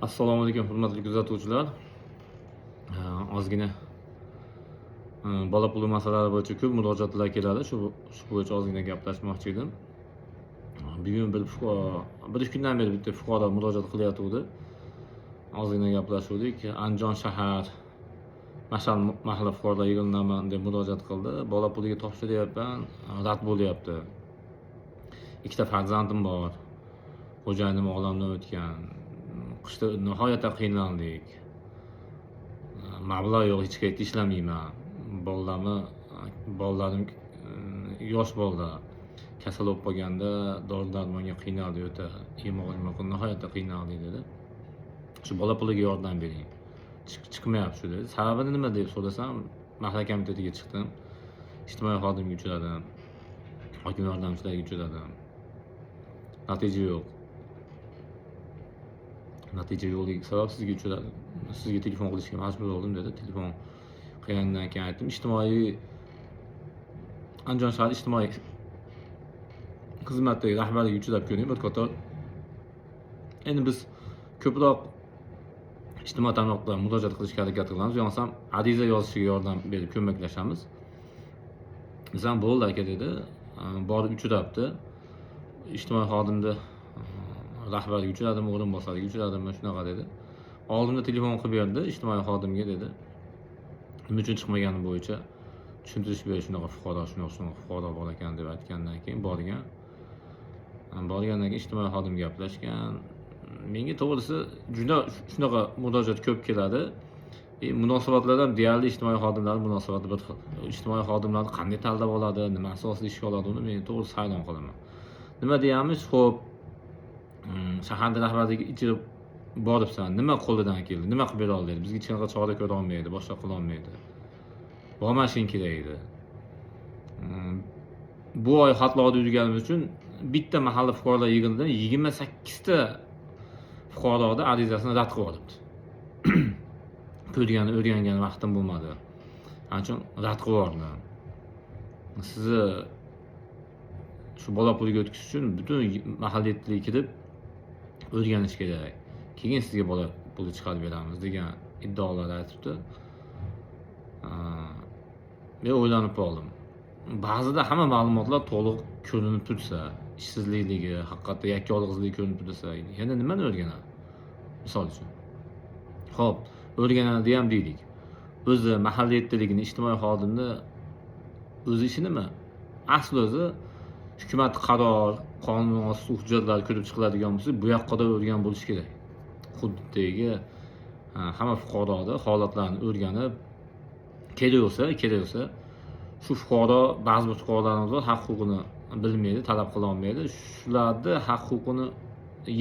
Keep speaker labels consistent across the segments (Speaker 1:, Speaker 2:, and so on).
Speaker 1: Assalomu alaykum hurmatli kuzatuvchilar. Ozgina bola puli masalalari bo'yicha ko'p murojaatlar keladi. Shu bo'yicha ozgina gaplashmoqchi edim. Bugun bir fuqaro, 1-2 kundan beri bitta fuqaro murojaat qilyotgandi. Ozgina gaplashuvdik. Andijon shahar Mashal mahalla fuqarolar yig'inidan deb murojaat qildi. Bola puliga topshiryapman, rad bo'lyapti. Ikkita farzandim bor. Xo'jayinim olamdan o'tgan. Qishda nihoyatda qiynaldik. Mablag' yo'q, hech qayerda ishlamayman. Bolalarim yosh bolalar. Kasal bo'lib qolganda dori-darmonga qiynaldi o'ta. Yemoq nihoyatda qiynaldik dedi. Shu bola puliga yordam bering. Chiqmayapti dedi. Sababini nima deb so'rasam, mahalla komitetiga chiqdim. Ijtimoiy xodimga uchradim. Hokim yordamchilariga uchradim. Natija yo'q. Natija yo'qligi sabab sizga uchradim. Sizga telefon qilishga majbur bo'ldim dedi. Telefon qilgandan keyin aytdim, Andijon shahar ijtimoiy xizmatdagi rahbariyga uchrab ko'ring, bir qator. Endi biz ko'proq ijtimoiy tarmoqlarga murojaat qilishga harakat qilamiz. Yo'qsa ariza yozishiga yordam berib ko'maklashamiz. Biz ham bo'ldi aka dedi. Borib uchrabdi. Ijtimoiy xodimni rahbariga uchradim, o'rinbosariga uchradim, shunaqa dedi. Oldimda telefon qilib berdi ijtimoiy xodimga dedi. Nima uchun chiqmagani bo'yicha tushuntirish berish, shunaqa fuqaro bor ekan deb aytgandan keyin borgan. Borgandan keyin ijtimoiy xodim gaplashgan. Menga to'g'risi juda shunaqa murojaat ko'p keladi. Munosabatlar ham deyarli ijtimoiy xodimlar munosabati bir xil. Ijtimoiy xodimlarni qanday tanlab oladi, nima asosida ishga oladi, uni men to'g'risi hayron qolaman. Nima deyamiz? Xo'p, shaharda rahbarligi ichida boribsan, nima qo'lidan keldi, nima qilib bera oladi? Bizga hech qanaqa chora ko'ra olmaydi, boshqa qila olmaydi. Bormashing kerak edi. Bu oy xatlarni yurganimiz uchun bitta mahalla fuqarolar yig'inidan 28 ta fuqaroda arizasini rad qilib olibdi. O'rgangan vaqtim bo'lmadi. Shuning uchun rad qilib yubordim. Sizni shu bola puliga o'tkazish uchun butun mahalliyachilik kirib o'rganish kerak. Keyin sizga bola puli chiqarib beramiz degan iddaolar aytibdi. Men o'ylanib qoldim. Ba'zida hamma ma'lumotlar to'liq ko'rinib tursa, ishsizlikligi, haqiqatda yakka-yolg'izligi ko'rinib tursa, yana nimani o'rganadi? Misol uchun. Xo'p, o'rganadi ham deylik. O'zi mahalliyachiligini, ijtimoiy xodimni o'zi ishi nima? Asli o'zi hukumat qaror, qonun asosiy hujjatlar ko'rib chiqiladigan bo'lsa, bu yoqda o'rgan bo'lish kerak. Hududdagi hamma fuqaroda holatlarni o'rganib, kerak bo'lsa, shu fuqaro, ba'zi bir fuqarolarimiz bor, haq-huquqini bilmaydi, talab qila olmaydi. Shularni haq-huquqini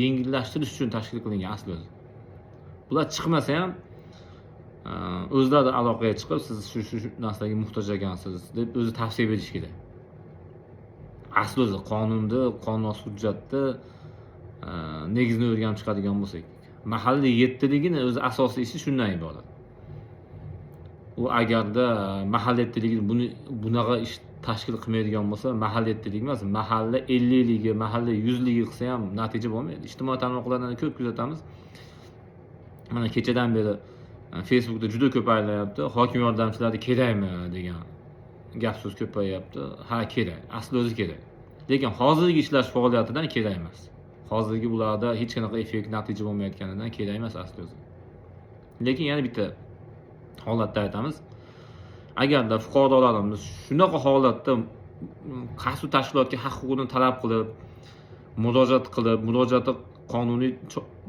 Speaker 1: yengillashtirish uchun tashkil qilingan asli o'zi. Bular chiqmasa ham o'zlari aloqaga chiqib, siz shu narsaga muhtoj ekansiz deb o'zi tavsiya berish kerak. Asli o'zi qonun asosiy hujjatda negizini o'rganib chiqadigan bo'lsak, mahalliy yettiligini o'zi asosiy ishi shundan iborat. U agarda mahalliyachilik bunaqa ish tashkil qilmaydigan bo'lsa, mahalliyachilik emas, mahalla 50ligi, mahalla 100ligi qilsa ham natija bo'lmaydi. Ijtimoiy tarmoqlardan ko'p kuzatamiz. Mana kechadan beri Facebookda juda ko'p aytilyapti, hokim yordamchilari kerakmi degan gap so'z ko'payyapti. Ha, kerak. Asli o'zi kerak. Lekin hozirgi ishlash faoliyatidan kerak emas. Hozirgi ularda hech qanaqa effekt natija bo'lmayotganidan kerak emas asli o'zi. Lekin yana bitta holatda aytamiz. Agarda fuqarolarimiz shunaqa holatda qaysi tashkilotga haq-huquqini talab qilib, murojaati qonuniy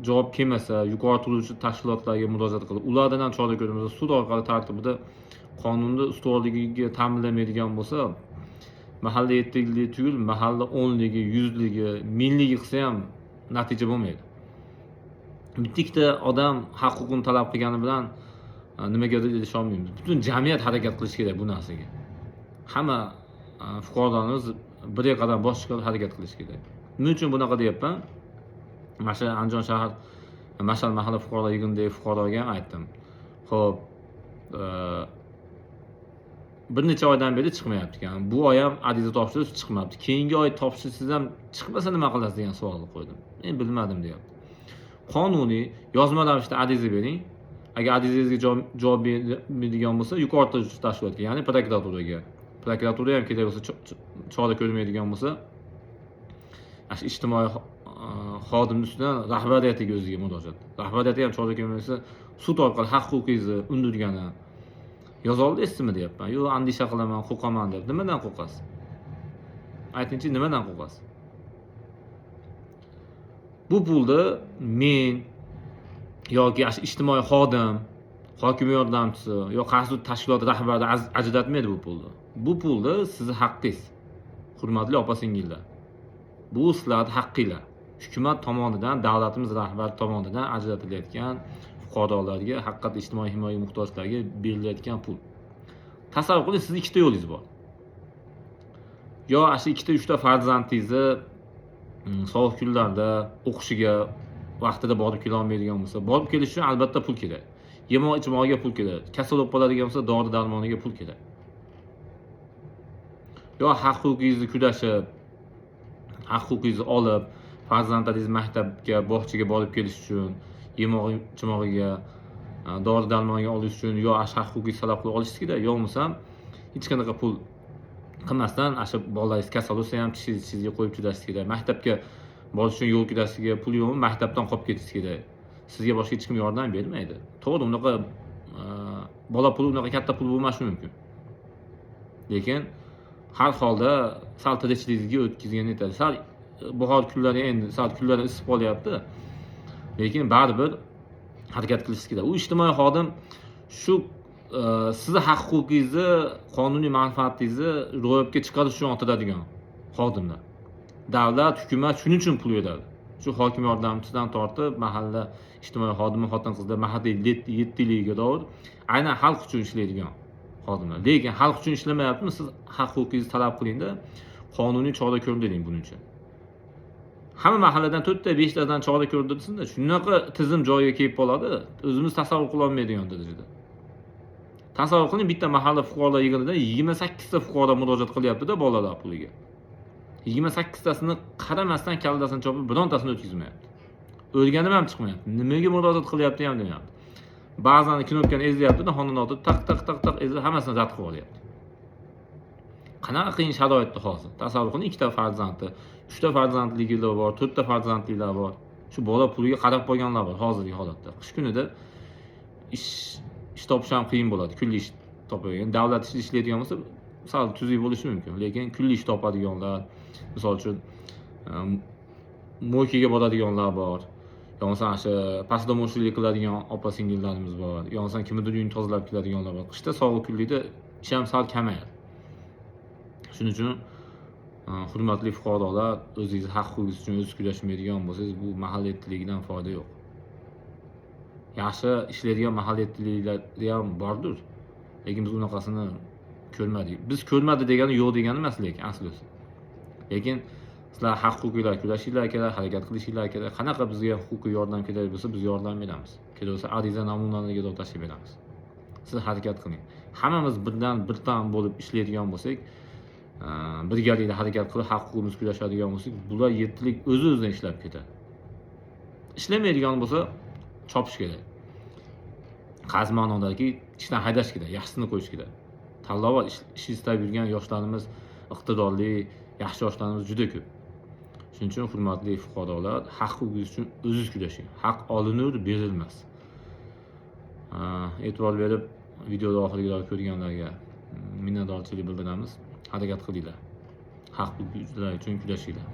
Speaker 1: javob kelmasa, yuqori turuvchi tashkilotlarga murojaat qilib, ulardan ham chora ko'ramiz. Sud orqali tartibida qonunda ustuvorligiga ta'minlanmaydigan bo'lsa, mahalla yettigligi tugul, mahalla 10ligi, 100ligi, 1000ligi qilsa ham natija bo'lmaydi. Bitta odam haq-huquqini talab qilgani bilan nimagadir erisha olmaymiz. Butun jamiyat harakat qilish kerak bu narsaga. Hamma fuqarolarimiz biriga qadam bosh chiqarib harakat qilish kerak. Nima uchun bunaqa deyapman? Mana Andijon shahar Mashal mahalla fuqarolar yig'inidagi fuqaroga ham aytdim. Xo'p, bir necha oydan beri chiqmayapti ekan. Bu oy ham ariza topshirish chiqmabdi. Keyingi oy topshirsangiz ham chiqmasa nima qilasiz degan savolni qo'ydim. Men bilmadim deyapti. qonuniy yozma ravishda ariza bering. Agar arizangizga javob beradigan bo'lsa, yuqori tashkilotga, ya'ni prokuraturaga. Prokuratura ham kerak bo'lsa chora ko'rmaydigan bo'lsa, shu ijtimoiy xodimning ustidan rahbariyatiga o'ziga murojaat. Rahbariyati ham chora ko'rmasa, sud orqali haq-huquqingizni undirgani yoza oldingizmi deyapman. Yo'q, andisha qilaman, qo'rqaman deb. Nimadan qo'rqasiz? Aytingchi, nimadan qo'rqasiz? Bu pulni men yoki ijtimoiy xodim, hokim yordamchisi yoki qaysi tashkilot rahbari ajratmaydi bu pulni. Bu pulni sizni haqqingiz. Hurmatli opa-singillar. Bu sizlarning haqqinglar. Hukumat tomonidan, davlatimiz rahbari tomonidan ajratilayotgan fuqarolarga, haqiqat ijtimoiy himoya muhtojlarga berilayotgan pul. Tasavvur qiling, sizning ikkita yo'lingiz bor. Yo shu ikkita, uchta farzandingizni sovuq kunlarda o'qishiga vaqtida borib kela olmaydigan bo'lsa, borib kelish uchun albatta pul kerak. Yemoq-ichmoqga pul kerak. Kasal bo'lib qoladigan bo'lsa, dori-darmoniga pul kerak. Yo haq-huquqingizni kurashib, haq-huquqingizni olib, farzandlaringiz maktabga, bog'chaga borib kelish uchun, yemoq-ichmog'iga, dori-darmoniga olish uchun yo haq-huquqingizni talab qilib olishingiz kerak, yo bo'lmasam hech qanaqa pul qilmasdan, bolalaringiz kasal bo'lsa ham tishingizga qo'yib chidashingiz kerak. Maktabga borish uchun yo'l kirasiga pul yo'qmi, maktabdan qolib ketishingiz kerak. Sizga boshqa hech kim yordam bermaydi. To'g'ri, unaqa bola puli unaqa katta pul bo'lmashi mumkin. Lekin har holda sal tirikchiligingizga o'tkazgan yetadi. Sal bahor kunlari endi sal kunlari isib qolyapti. Lekin baribir harakat qilishingiz kerak. U ijtimoiy xodim shu sizni haq-huquqingizni, qonuniy manfaatingizni ro'yobga chiqarish uchun o'tiradigan xodimlar. Davlat, hukumat shuning uchun pul beradi. Shu hokim yordamchisidan tortib, mahalla ijtimoiy xodimi, xotin-qizlar, mahalla yettiligiga doir aynan xalq uchun ishlaydigan xodimlar. Lekin xalq uchun ishlamayaptimi? Siz haq-huquqingizni talab qilingda, qonuniy chora ko'rdiring buning uchun. Hamma mahalladan 4 ta 5 tadan chora ko'rdirsinda, shunaqa tizim joyiga kelib qoladi, o'zimiz tasavvur qila olmaydigan darajada. Tasavvur qiling, bitta mahalla fuqarolar yig'inida 28 ta fuqaro murojaat qilyapti-da bolalar puliga. 28 tasini qaramasdan kallasini chopib, birontasini o'tkazmayapti. O'rganib ham chiqmayapti. Nimaga murojaat qilyapti ham demayapti. Ba'zan knopkani ezyapti-da, xonani otib tak ezib hammasini rad qilib olyapti. Qanaqa qiyin sharoitda hozir. Tasavvur qiling, 2 ta farzandi, 3 ta farzandligilar bor, 4 ta farzandlilar bor. Shu bola puliga qarab qolganlar bor hozirgi holatda. Qish kunida ish topish ham qiyin bo'ladi. Kunli ish topadigan, davlat ishida ishlaydigan bo'lsa, sal tuzuk bo'lishi mumkin. Lekin kunli ish topadiganlar, misol uchun mo'ykaga boradiganlar bor. Yo'nsa shu pasdomoshlik qiladigan opa-singillarimiz bor. Yo'nsa kimnidir uyini tozalab keladiganlar bor. Qishda sovuq kunlikda ish ham sal kamayadi. Shuning uchun hurmatli fuqarolar, o'zingiz haq-huquqingiz uchun o'zingiz kurashmaydigan bo'lsangiz, bu mahalla yettiligidan foyda yo'q. Yaxshi ishlaydigan mahalla yettiliklar ham bordir. Lekin biz unaqasini ko'rmadik. Biz ko'rmadi degani yo'q degani emas, lekin aslida. Lekin sizlar haq-huquqingizlar kurashinglar kerak, harakat qilishinglar kerak. Qanaqa bizga huquqiy yordam kerak bo'lsa, biz yordam beramiz. Kerak bo'lsa ariza namunalariga tashlab beramiz. Siz harakat qiling. Hammamiz birdan bo'lib ishlaydigan bo'lsak, birgalikda harakat qilib haq-huquqimiz kurashadigan bo'lsak, bular yettilik o'z-o'zidan ishlab ketadi. Ishlamaydigan bo'lsa, chopish kerak. Qaysi ma'nodaki, ishdan haydash kerak, yaxshisini qo'yish kerak. Tanlov ish istab yurgan yoshlarimiz, iqtidorli, yaxshi yoshlarimiz juda ko'p. Shuning uchun hurmatli fuqarolar, haq-huquqingiz uchun o'zingiz kurashing. Haq olinur, berilmas. E'tibor berib, videoda oxirigacha ko'rganlarga minnatdorchilik bildiramiz. Harakat qilinglar. Haq-huquqingizlar uchun kurashinglar.